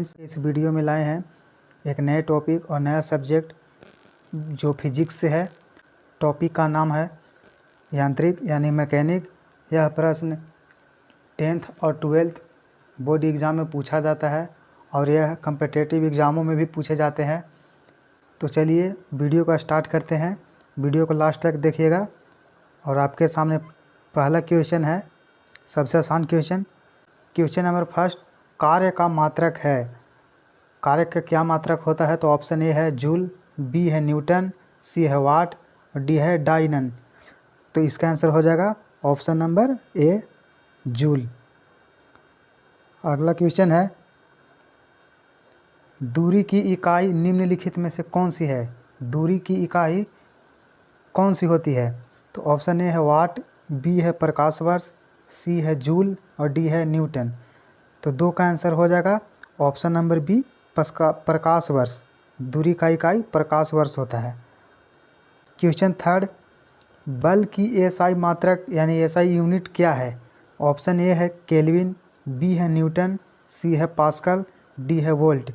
Friends, इस video में लाए हैं एक नए टॉपिक और नया सब्जेक्ट जो फिजिक्स से है। टॉपिक का नाम है यांत्रिक यानी मैकेनिक। यह प्रश्न 10th और 12th बोर्ड एग्ज़ाम में पूछा जाता है और यह कम्पिटिटिव एग्ज़ामों में भी पूछे जाते हैं। तो चलिए वीडियो को स्टार्ट करते हैं। वीडियो को लास्ट तक देखिएगा। और आपके सामने पहला क्वेश्चन है, सबसे आसान क्वेश्चन नंबर फर्स्ट। कार्य का मात्रक है। कार्य का क्या मात्रक होता है? तो ऑप्शन ए है जूल, बी है न्यूटन, सी है वाट और डी है डायनन। तो इसका आंसर हो जाएगा ऑप्शन नंबर ए जूल। अगला क्वेश्चन है, दूरी की इकाई निम्नलिखित में से कौन सी है? दूरी की इकाई कौन सी होती है? तो ऑप्शन ए है वाट, बी है प्रकाश वर्ष, सी है जूल और डी है न्यूटन। तो दो का आंसर हो जाएगा ऑप्शन नंबर बी प्रकाश वर्ष। दूरी का इकाई प्रकाश वर्ष होता है। क्वेश्चन थर्ड, बल की एसआई मात्रक यानी एसआई यूनिट क्या है? ऑप्शन ए है केल्विन, बी है न्यूटन, सी है पास्कल, डी है वोल्ट।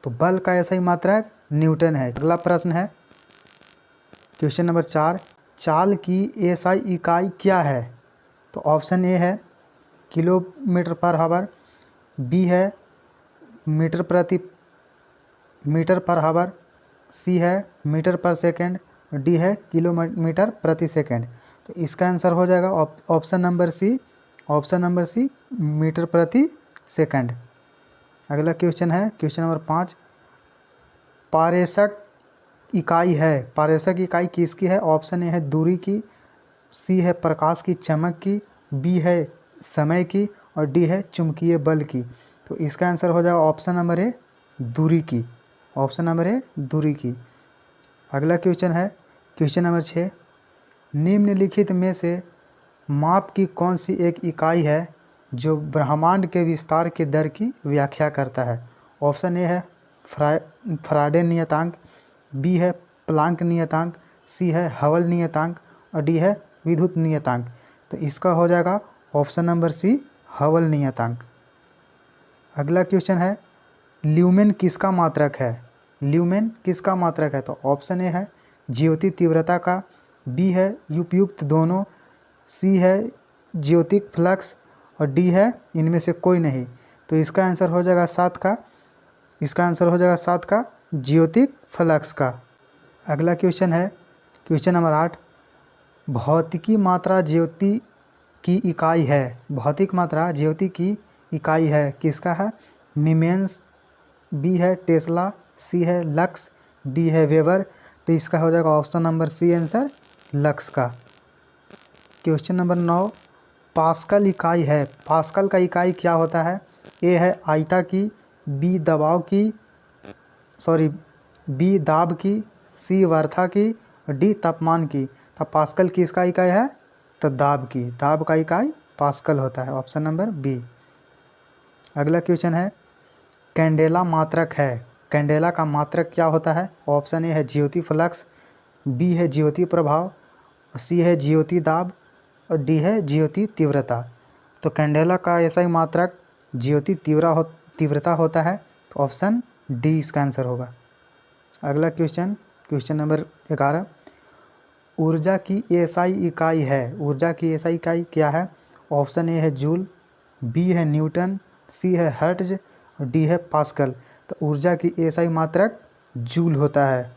तो बल का एसआई मात्रक न्यूटन है। अगला प्रश्न है क्वेश्चन नंबर 4, चाल की एसआई इकाई क्या है? तो ऑप्शन ए है किलोमीटर पर हावर, बी है मीटर पर हावर, सी है मीटर पर सेकंड, डी है किलोमीटर प्रति सेकंड। तो इसका आंसर हो जाएगा ऑप्शन नंबर सी मीटर प्रति सेकंड। अगला क्वेश्चन है क्वेश्चन नंबर 5, पारेषक इकाई है। पारेषक इकाई किसकी है? ऑप्शन ए है दूरी की, सी है प्रकाश की चमक की, बी है समय की और डी है चुंबकीय बल की। तो इसका आंसर हो जाएगा ऑप्शन नंबर ए दूरी की। ऑप्शन नंबर ए दूरी की। अगला क्वेश्चन है क्वेश्चन नंबर 6, निम्नलिखित में से माप की कौन सी एक इकाई है जो ब्रह्मांड के विस्तार के दर की व्याख्या करता है? ऑप्शन ए है फैराडे नियतांक, बी है प्लांक नियतांक, सी है हबल नियतांक और डी है विद्युत नियतांक। तो इसका हो जाएगा ऑप्शन नंबर सी हबल नियतांक। अगला क्वेश्चन है, ल्यूमेन किसका मात्रक है? ल्यूमेन किसका मात्रक है? तो ऑप्शन ए है ज्योति तीव्रता का, बी है उपयुक्त दोनों, सी है ज्योतिक फ्लक्स और डी है इनमें से कोई नहीं। तो इसका आंसर हो जाएगा 7 का ज्योतिक फ्लक्स का। अगला क्वेश्चन है क्वेश्चन नंबर 8, भौतिकी मात्रा ज्योति की इकाई है। भौतिक मात्रा ज्योति की इकाई है किसका है? मीमेंस, बी है टेस्ला, सी है लक्स, डी है वेबर। तो इसका हो जाएगा option number C answer lux का। क्वेश्चन नंबर 9, पास्कल इकाई है। पास्कल का इकाई क्या होता है? ए है आयता की, बी दाब की, सी वर्था की और डी तापमान की। तो पास्कल किसका इकाई है? तो दाब की। दाब का इकाई पास्कल होता है। Option number B. अगला क्वेश्चन है, कैंडेला मात्रक है। कैंडेला का मात्रक क्या होता है? ऑप्शन ए है ज्योति फ्लक्स, बी है ज्योति प्रभाव, सी है ज्योति दाब और डी है ज्योति तीव्रता। तो कैंडेला का ऐसा ही मात्रक ज्योति तीव्रता होता है। तो ऑप्शन डी इसका आंसर होगा। अगला क्वेश्चन नंबर 11, ऊर्जा की एसआई इकाई है। ऊर्जा की एसआई इकाई क्या है? ऑप्शन ए है जूल, बी है न्यूटन, सी है हर्ट्ज और डी है पास्कल। तो ऊर्जा की एसआई मात्रक जूल होता है।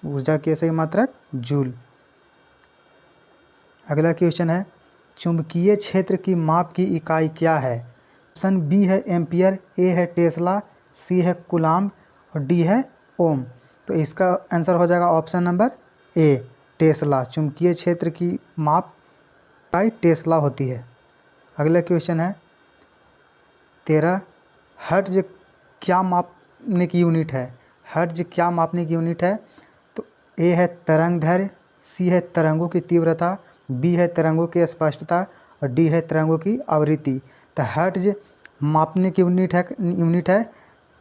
ऊर्जा की एसआई मात्रक जूल। अगला क्वेश्चन है, चुंबकीय क्षेत्र की माप की इकाई क्या है? ऑप्शन बी है एम्पियर, ए है टेस्ला, सी है कूलाम्ब और डी है ओम। तो इसका आंसर हो जाएगा ऑप्शन नंबर ए टेस्ला। चुंबकीय क्षेत्र की माप इकाई टेस्ला होती है। अगला क्वेश्चन है 13, हर्ट्ज क्या मापने की यूनिट है? हर्ट्ज क्या मापने की यूनिट है? तो ए है तरंग दैर्घ्य, सी है तरंगों की तीव्रता, बी है तरंगों की स्पष्टता और डी है तरंगों की आवृत्ति। तो हर्ट्ज मापने की यूनिट है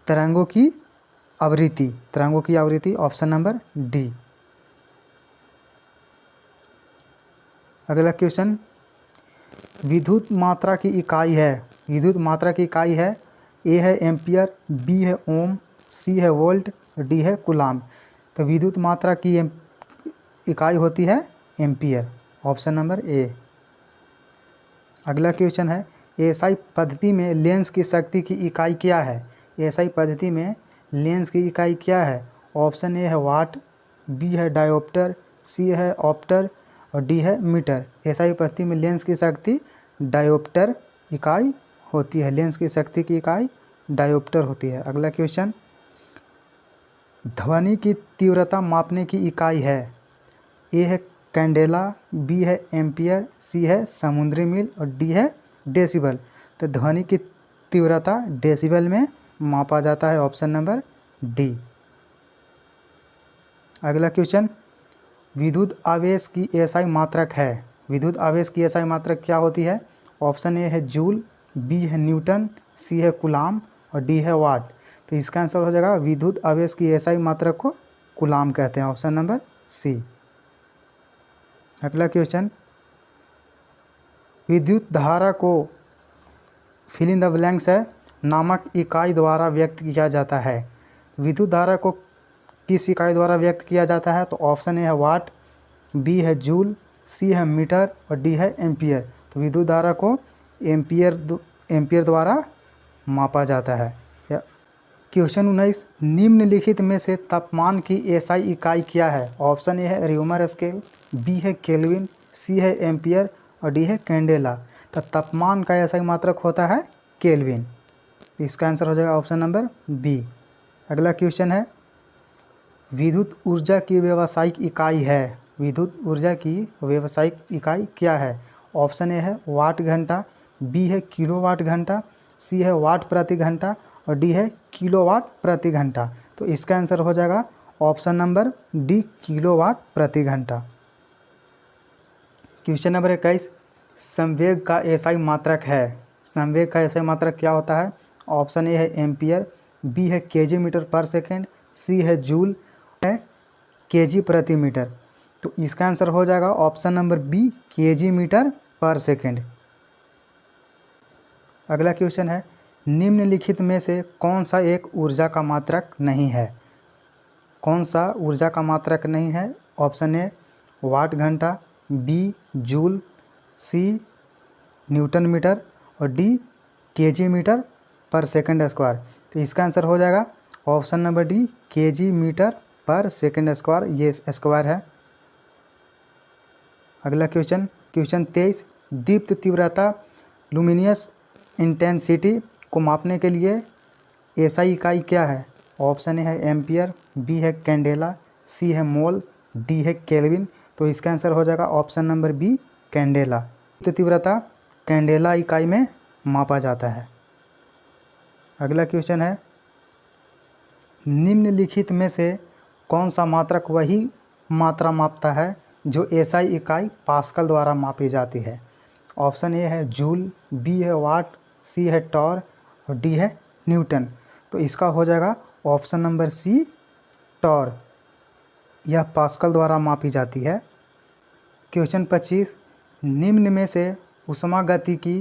तरंगों की आवृत्ति। Option number D. अगला क्वेश्चन, विद्युत मात्रा की इकाई है। ए है एम्पियर, बी है ओम, सी है वोल्ट, डी है कूलाम। तो विद्युत मात्रा की इकाई होती है एम्पियर, ऑप्शन नंबर ए। अगला क्वेश्चन है एसआई पद्धति में लेंस की शक्ति की इकाई क्या है? एसआई पद्धति में लेंस की इकाई क्या है? ऑप्शन ए है वाट, बी है डायोप्टर, सी है ऑप्टर और डी है मीटर। एसआई पद्धति में लेंस की शक्ति डायोप्टर इकाई होती है, लेंस की शक्ति की इकाई डायोप्टर होती है। अगला क्वेश्चन, ध्वनि की तीव्रता मापने की इकाई है? ए है कैंडेला, बी है एम्पियर, सी है समुद्री मील और डी है डेसिबल। तो ध्वनि की तीव्रता डेसिबल में मापा जाता है, ऑप्शन नंबर डी। अगला क्वेश्चन, विद्युत आवेश की एसआई मात्रक है? विद्युत आवेश की एसआई मात्रक क्या होती है? ऑप्शन ए है जूल, बी है न्यूटन, सी है कूलाम और डी है वाट। तो इसका आंसर हो जाएगा विद्युत आवेश की एसआई मात्रक को कूलाम कहते हैं, ऑप्शन नंबर सी। अगला क्वेश्चन, विद्युत धारा को फिल इन द ब्लैंक्स है नामक इकाई द्वारा व्यक्त किया जाता है। विद्युत धारा को किस इकाई द्वारा व्यक्त किया जाता है? तो ऑप्शन ए है वाट, बी है जूल, सी है मीटर और डी है एम्पियर। तो विद्युत धारा को एम्पियर द्वारा मापा जाता है। क्वेश्चन 19, निम्नलिखित में से तापमान की एसआई इकाई क्या है? ऑप्शन ए है र्यूमर स्केल, बी है केल्विन, सी है एम्पियर और डी है कैंडेला। तो तापमान का एसआई मात्रक होता है केल्विन। इसका आंसर हो जाएगा ऑप्शन नंबर बी। अगला क्वेश्चन है, विद्युत ऊर्जा की व्यावसायिक इकाई है? विद्युत ऊर्जा की व्यावसायिक इकाई क्या है? ऑप्शन ए है वाट घंटा, बी है किलोवाट घंटा, सी है वाट प्रति घंटा और डी है किलोवाट प्रति घंटा। तो इसका आंसर हो जाएगा ऑप्शन नंबर डी, किलोवाट प्रति घंटा। क्वेश्चन नंबर 21, संवेग का एसआई मात्रक है? संवेग का एसआई मात्रक क्या होता है? ऑप्शन ए है एम्पियर, बी है केजी मीटर पर सेकेंड, सी है जूल, है केजी प्रति मीटर। तो इसका आंसर हो जाएगा option number B, KG metre पर सेकेंड। अगला क्वेश्चन है, निम्नलिखित में से कौन सा एक ऊर्जा का मात्रक नहीं है? कौन सा ऊर्जा का मात्रक नहीं है? ऑप्शन ए वाट घंटा, B joule, C newton metre और डी केजी मीटर पर सेकंड स्क्वायर। तो इसका आंसर हो जाएगा option number D, KG metre पर सेकंड स्क्वायर, ये स्क्वायर है। अगला क्वेश्चन, क्वेश्चन 23, दीप्त तीव्रता लुमिनियस इंटेंसिटी को मापने के लिए एसआई इकाई क्या है? ऑप्शन ए है एम्पियर, बी है कैंडेला, सी है मोल, डी है केल्विन। तो इसका आंसर हो जाएगा ऑप्शन नंबर बी, कैंडेला। तो तीव्रता कैंडेला इकाई में मापा जाता है। अगला क्वेश्चन है, निम्नलिखित में से कौन सा मात्रक वही मात्रा मापता है जो एसआई इकाई पास्कल द्वारा मापी जाती है? ऑप्शन ए है जूल, बी है वाट, सी है टॉर और डी है न्यूटन। तो इसका हो जाएगा ऑप्शन नंबर सी, टॉर। यह पास्कल द्वारा मापी जाती है। क्वेश्चन 25, निम्न में से ऊष्मागतिकी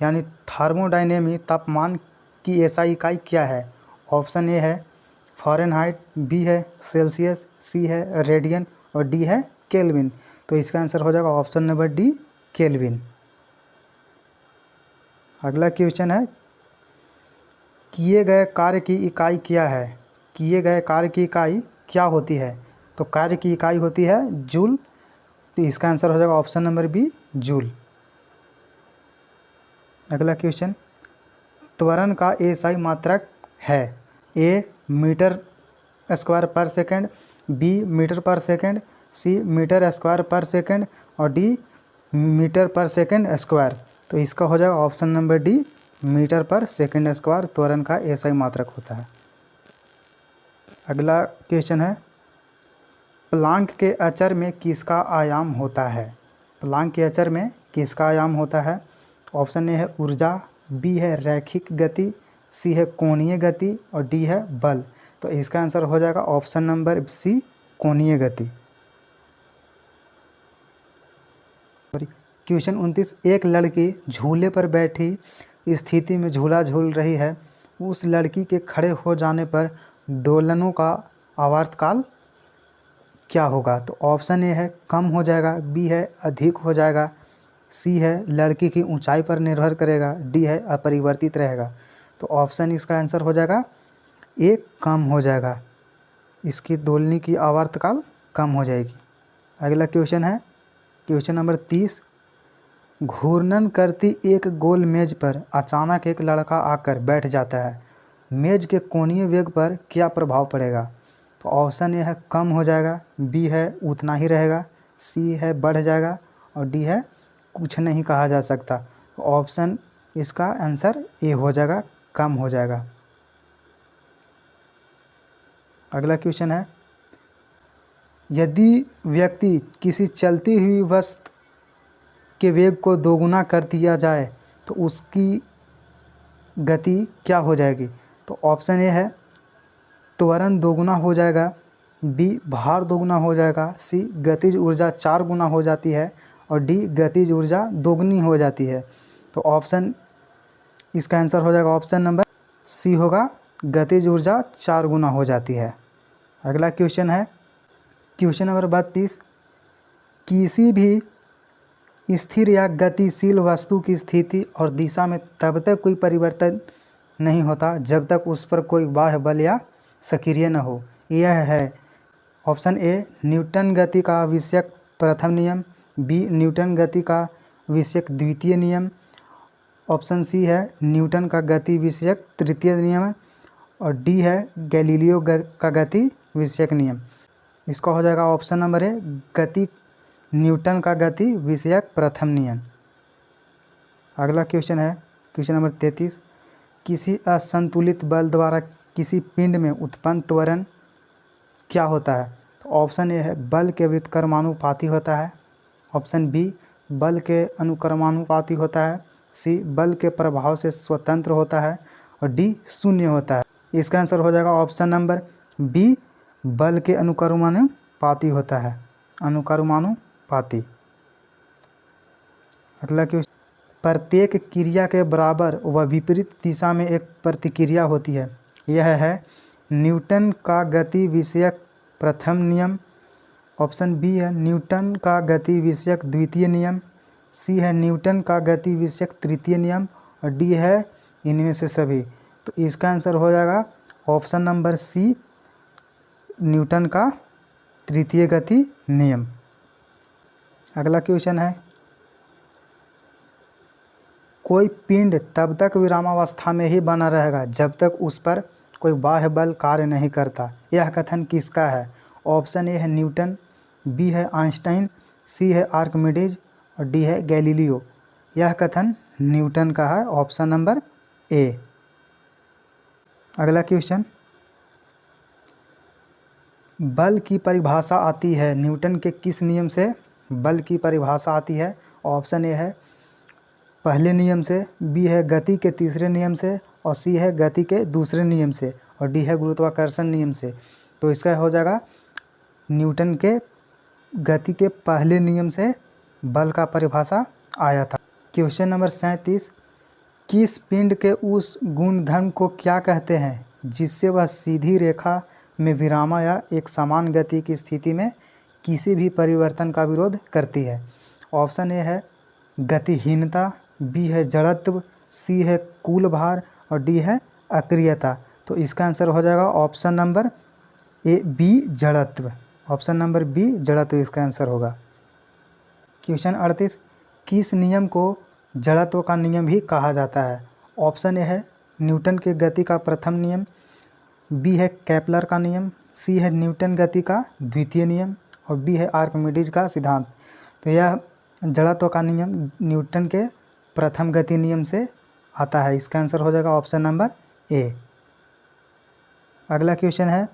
यानी थर्मोडायनेमिक तापमान की एसआई इकाई क्या है? ऑप्शन ए है फ़ारेनहाइट, बी है सेल्सियस, सी है रेडियन और डी है केल्विन। तो इसका आंसर हो जाएगा ऑप्शन नंबर डी, केल्विन। अगला क्वेश्चन है, किए गए कार्य की इकाई क्या है? किए गए कार्य की इकाई क्या होती है? तो कार्य की इकाई होती है जूल। तो इसका आंसर हो जाएगा ऑप्शन नंबर बी, जूल। अगला क्वेश्चन, त्वरण का एसआई मात्रक है? ए मीटर स्क्वायर पर सेकंड, बी मीटर पर सेकंड, सी मीटर स्क्वायर पर सेकंड और डी मीटर पर सेकंड स्क्वायर। तो इसका हो जाएगा ऑप्शन नंबर डी, मीटर पर सेकंड स्क्वायर त्वरण का एसआई मात्रक होता है। अगला क्वेश्चन है, प्लांक के अचर में किसका आयाम होता है? प्लांक के अचर में किसका आयाम होता है? ऑप्शन ए है ऊर्जा, बी है रैखिक गति, सी है कोणीय गति और डी है बल। तो इसका आंसर हो जाएगा ऑप्शन नंबर सी, कोणीय गति। क्वेश्चन 29, एक लड़की झूले पर बैठी स्थिति में झूला झूल रही है। उस लड़की के खड़े हो जाने पर दोलनों का आवर्तकाल क्या होगा? तो ऑप्शन ए है कम हो जाएगा, बी है अधिक हो जाएगा, सी है लड़की की ऊंचाई पर निर्भर करेगा, डी है अपरिवर्तित रहेगा। तो ऑप्शन इसका आंसर हो जाएगा ए कम हो जाएगा, इसकी दोलनी की आवर्तकाल कम हो जाएगी। अगला क्वेश्चन है क्वेश्चन नंबर 30। घूर्णन करती एक गोल मेज पर अचानक एक लड़का आकर बैठ जाता है, मेज के कोणीय वेग पर क्या प्रभाव पड़ेगा? तो ऑप्शन ए है कम हो जाएगा, बी है उतना ही रहेगा, सी है बढ़ जाएगा और डी है कुछ नहीं कहा जा सकता। तो ऑप्शन इसका आंसर ए हो जाएगा, कम हो जाएगा। अगला क्वेश्चन है यदि व्यक्ति किसी चलती हुई वस्तु के वेग को दोगुना कर दिया जाए तो उसकी गति क्या हो जाएगी? तो ऑप्शन ए है त्वरण दोगुना हो जाएगा, बी भार दोगुना हो जाएगा, सी गतिज ऊर्जा 4 गुना हो जाती है और डी गतिज ऊर्जा दोगुनी हो जाती है। तो ऑप्शन इसका आंसर हो जाएगा ऑप्शन नंबर सी होगा, गतिज ऊर्जा 4 गुना हो जाती है। अगला क्वेश्चन है क्वेश्चन नंबर 32। किसी भी स्थिर या गतिशील वस्तु की स्थिति और दिशा में तब तक कोई परिवर्तन नहीं होता जब तक उस पर कोई बाह्य बल या सक्रिय न हो। यह है ऑप्शन ए न्यूटन गति का विषयक प्रथम नियम, बी न्यूटन गति का विषयक द्वितीय नियम, ऑप्शन सी है न्यूटन का गति विषयक तृतीय नियम और डी है गैलीलियो का गति विषयक नियम। इसका हो जाएगा ऑप्शन नंबर ए गति न्यूटन का गति विषयक प्रथम नियम। अगला क्वेश्चन है क्वेश्चन नंबर 33। किसी असंतुलित बल द्वारा किसी पिंड में उत्पन्न त्वरण क्या होता है? तो ऑप्शन ए है बल के व्युत्क्रमानुपाती होता है, ऑप्शन बी बल के अनुक्रमानुपाती होता है, सी बल के प्रभाव से स्वतंत्र होता है और डी शून्य होता है। इसका आंसर हो जाएगा ऑप्शन नंबर बी बल के अनुक्रमानुपाती होता है, अनुक्रमानुपाती। अगला क्वेश्चन प्रत्येक क्रिया के बराबर व विपरीत दिशा में एक प्रतिक्रिया होती है। यह है न्यूटन का गति विषयक प्रथम नियम, ऑप्शन बी है न्यूटन का गति विषयक द्वितीय नियम, सी है न्यूटन का गति विषयक तृतीय नियम और डी है इनमें से सभी। तो इसका आंसर हो जाएगा ऑप्शन नंबर सी न्यूटन का तृतीय गति नियम। अगला क्वेश्चन है कोई पिंड तब तक विरामावस्था में ही बना रहेगा जब तक उस पर कोई बाह्य बल कार्य नहीं करता। यह कथन किसका है? ऑप्शन ए है न्यूटन, बी है आइंस्टाइन, सी है आर्किमिडीज और डी है गैलीलियो। यह कथन न्यूटन का है, ऑप्शन नंबर ए। अगला क्वेश्चन बल की परिभाषा आती है न्यूटन के किस नियम से? बल की परिभाषा आती है ऑप्शन ए है पहले नियम से, बी है गति के तीसरे नियम से और सी है गति के दूसरे नियम से और डी है गुरुत्वाकर्षण नियम से। तो इसका हो जाएगा न्यूटन के गति के पहले नियम से बल का परिभाषा आया था। Question number 37। किस पिंड के उस गुणधर्म को क्या कहते हैं जिससे वह सीधी रेखा में विरामा या एक समान गति की स्थिति में किसी भी परिवर्तन का विरोध करती है? ऑप्शन ए है गतिहीनता, बी है जड़त्व, सी है कुल भार और डी है अक्रियता। तो इसका आंसर हो जाएगा ऑप्शन नंबर ए बी जड़त्व, ऑप्शन नंबर बी जड़त्व इसका आंसर होगा। क्वेश्चन 38। किस नियम को जड़त्व का नियम भी कहा जाता है? ऑप्शन ए है न्यूटन के गति का प्रथम नियम, बी है केपलर का नियम, सी है न्यूटन गति का द्वितीय नियम और बी है आर्किमिडीज का सिद्धांत। तो यह जड़त्व का नियम न्यूटन के प्रथम गति नियम से आता है। इसका आंसर हो जाएगा ऑप्शन नंबर ए। अगला क्वेश्चन है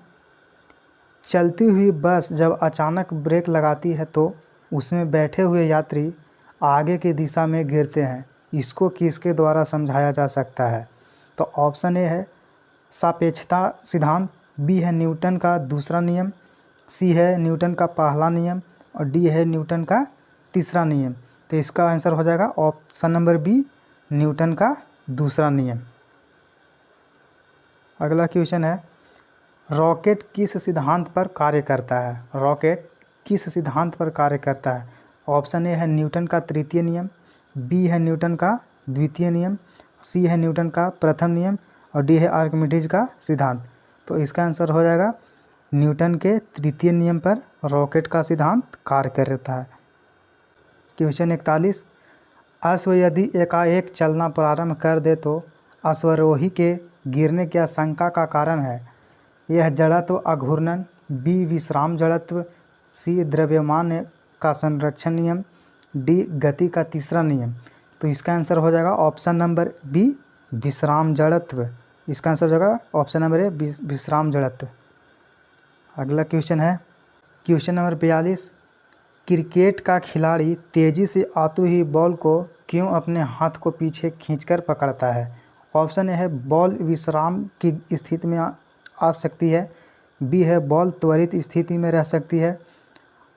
चलती हुई बस जब अचानक ब्रेक लगाती है तो उसमें बैठे हुए यात्री आगे की दिशा में गिरते हैं, इसको किसके द्वारा समझाया जा सकता है? तो ऑप्शन ए है सापेक्षता सिद्धांत, बी है न्यूटन का दूसरा नियम, सी है न्यूटन का पहला नियम और डी है न्यूटन का तीसरा नियम। तो इसका आंसर हो जाएगा ऑप्शन नंबर बी न्यूटन का दूसरा नियम। अगला क्वेश्चन है, रॉकेट किस सिद्धांत पर कार्य करता है? रॉकेट किस सिद्धांत पर कार्य करता है? ऑप्शन ए है न्यूटन का तृतीय नियम, बी है न्यूटन का द्वितीय नियम, सी है न्यूटन का प्रथम नियम और डी है आर्किमिडीज का सिद्धांत। तो इसका आंसर हो जाएगा न्यूटन के तृतीय नियम पर रॉकेट का सिद्धांत कार्य करता है। क्वेश्चन 41, अश्व यदि एकाएक चलना प्रारंभ कर दे तो अश्वरोही के गिरने की आशंका का कारण है? यह जड़त्व अघूर्णन, बी विश्राम जड़त्व, सी द्रव्यमान का संरक्षण नियम, डी गति का तीसरा नियम। तो इसका आंसर हो जाएगा ऑप्शन नंबर बी विश्राम जड़त्व। इसका आंसर हो जाएगा ऑप्शन नंबर ए विश्राम जड़त्व। अगला क्वेश्चन है क्वेश्चन नंबर 42, क्रिकेट का खिलाड़ी तेजी से आते ही बॉल को क्यों अपने हाथ को पीछे खींचकर पकड़ता है? ऑप्शन ए है बॉल विश्राम की स्थिति में आ सकती है, बी है बॉल त्वरित स्थिति में रह सकती है,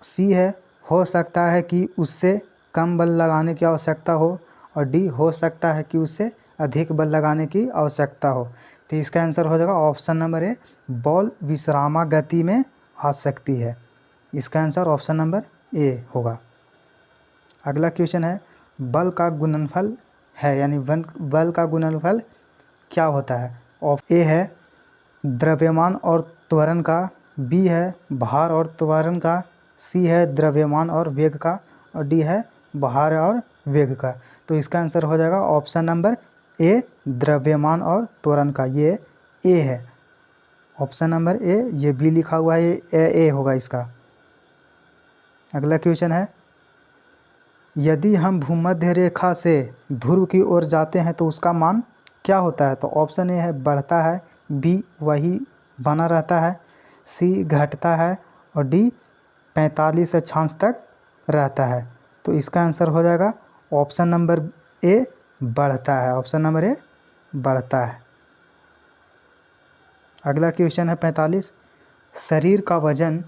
सी है हो सकता है कि उससे कम बल लगाने की आवश्यकता हो और डी हो सकता है कि उससे अधिक बल लगाने की आवश्यकता हो। तो इसका आंसर हो जाएगा ऑप्शन नंबर ए बॉल विश्रामा गति में आ सकती है। इसका आंसर ऑप्शन नंबर ए होगा। अगला क्वेश्चन है, बल का गुणनफल है यानी बल का गुणनफल क्या होता है? ए है द्रव्यमान और त्वरण का, बी है भार और त्वरण का, सी है द्रव्यमान और वेग का और डी है भार और वेग का। तो इसका आंसर हो जाएगा ऑप्शन नंबर ए द्रव्यमान और त्वरण का। ये ए है ऑप्शन नंबर ए, ये बी लिखा हुआ है, ये ए होगा इसका। अगला क्वेश्चन है, यदि हम भूमध्य रेखा से ध्रुव की ओर जाते हैं तो उसका मान क्या होता है? तो ऑप्शन ए है बढ़ता है, बी वही बना रहता है, सी घटता है और डी 45 अक्षांश तक रहता है। तो इसका आंसर हो जाएगा ऑप्शन नंबर ए बढ़ता है। ऑप्शन नंबर ए बढ़ता है। अगला क्वेश्चन है 45, शरीर का वजन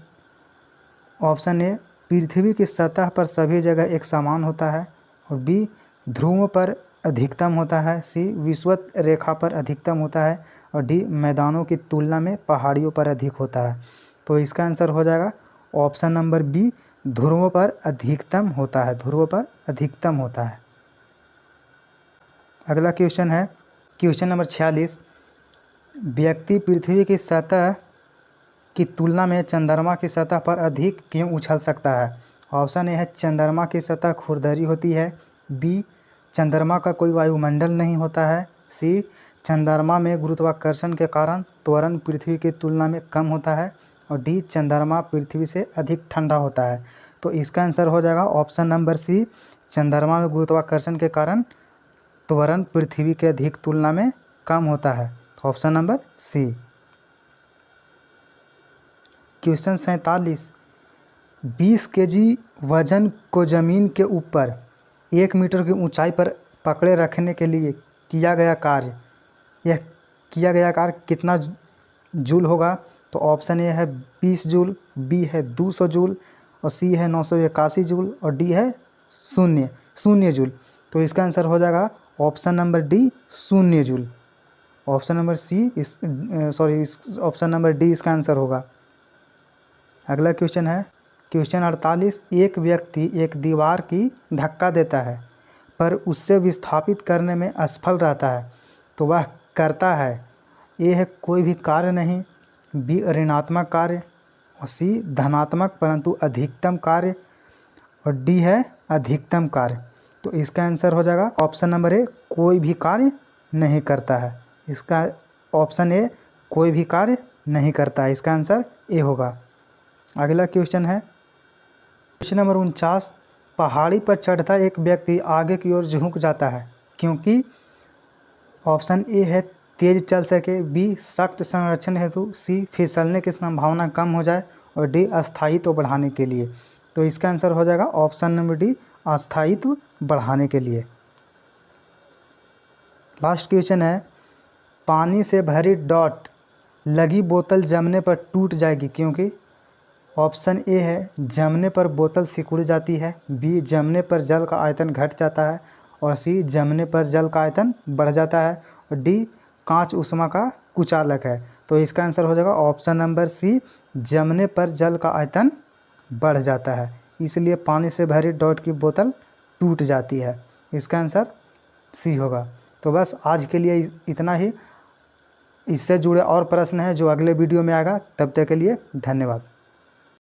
ऑप्शन ए पृथ्वी की सतह पर सभी जगह एक समान होता है और बी ध्रुवों पर अधिकतम होता है, सी विषुवत रेखा पर अधिकतम होता है और डी मैदानों की तुलना में पहाड़ियों पर अधिक होता है। तो इसका आंसर हो जाएगा ऑप्शन नंबर बी ध्रुवों पर अधिकतम होता है। ध्रुवों पर अधिकतम होता है। अगला क्वेश्चन है क्वेश्चन नंबर 46, व्यक्ति पृथ्वी की सतह की तुलना में चंद्रमा की सतह पर अधिक क्यों उछल सकता है? ऑप्शन ए है चंद्रमा की सतह खुरदरी होती है, बी चंद्रमा का कोई वायुमंडल नहीं होता है, सी चंद्रमा में गुरुत्वाकर्षण के कारण त्वरण पृथ्वी की तुलना में कम होता है और डी चंद्रमा पृथ्वी से अधिक ठंडा होता है। तो इसका आंसर हो जाएगा ऑप्शन नंबर सी चंद्रमा में गुरुत्वाकर्षण के कारण त्वरण पृथ्वी के अधिक तुलना में कम होता है। Option number C. Question 47, 20 KG वजन को ज़मीन के ऊपर 1 मीटर की ऊंचाई पर पकड़े रखने के लिए किया गया कार्य, यह किया गया कार्य कितना जूल होगा? तो ऑप्शन ए है 20 जूल, बी है 200 जूल और सी है 981 जूल और डी है शून्य जूल। तो इसका आंसर हो जाएगा option number D 0 joule. Option number option number D इसका आंसर होगा। अगला क्वेश्चन है क्वेश्चन 48, एक व्यक्ति एक दीवार की धक्का देता है पर उससे विस्थापित करने में असफल रहता है तो वह करता है? ए है कोई भी कार्य नहीं, बी ऋणात्मक कार्य और सी धनात्मक परंतु अधिकतम कार्य और डी है अधिकतम कार्य। तो इसका आंसर हो जाएगा ऑप्शन नंबर ए कोई भी कार्य नहीं करता है। इसका ऑप्शन ए कोई भी कार्य नहीं करता है। इसका आंसर ए होगा। अगला क्वेश्चन है क्वेश्चन नंबर 49, पहाड़ी पर चढ़ता एक व्यक्ति आगे की ओर झुक जाता है क्योंकि ऑप्शन ए है तेज चल सके, बी सख्त संरक्षण हेतु, सी फिसलने की संभावना कम हो जाए और डी अस्थायित्व बढ़ाने के लिए। तो इसका आंसर हो जाएगा ऑप्शन नंबर डी अस्थायित्व बढ़ाने के लिए। लास्ट क्वेश्चन है, पानी से भरी डॉट लगी बोतल जमने पर टूट जाएगी क्योंकि ऑप्शन ए है जमने पर बोतल सिकुड़ जाती है, बी जमने पर जल का आयतन घट जाता है और सी जमने पर जल का आयतन बढ़ जाता है और डी कांच ऊष्मा का कुचालक है। तो इसका आंसर हो जाएगा ऑप्शन नंबर सी, जमने पर जल का आयतन बढ़ जाता है, इसलिए पानी से भरी डॉट की बोतल टूट जाती है। इसका आंसर सी होगा। तो बस आज के लिए इतना ही। इससे जुड़े और प्रश्न हैं जो अगले वीडियो में आएगा। तब तक के लिए धन्यवाद।